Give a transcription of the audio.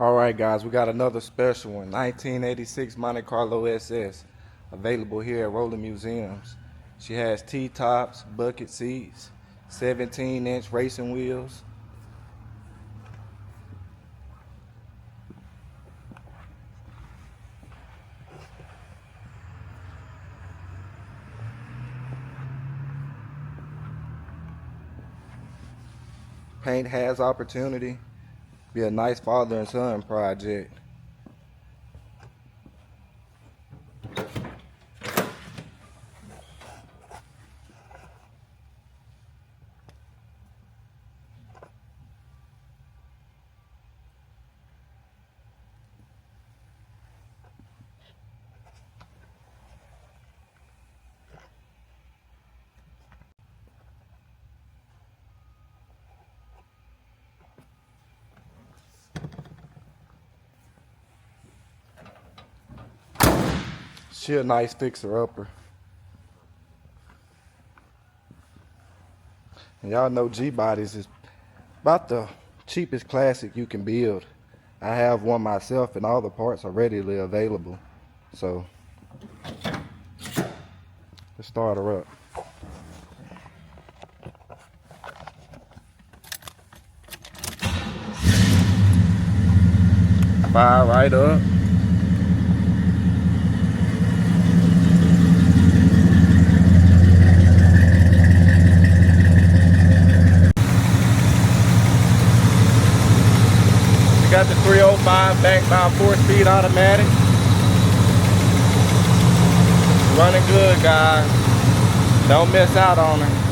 All right, guys, we got another special one. 1986 Monte Carlo SS, available here at Rolling Museums. She has T-tops, bucket seats, 17-inch racing wheels. Paint has opportunity. Be a nice father and son project. She a nice fixer-upper. And y'all know Gbodys is about the cheapest classic you can build. I have one myself and all the parts are readily available. So, let's start her up. Fire right up. Got the 305 backed by a 4-speed automatic. Running good, guys. Don't miss out on her.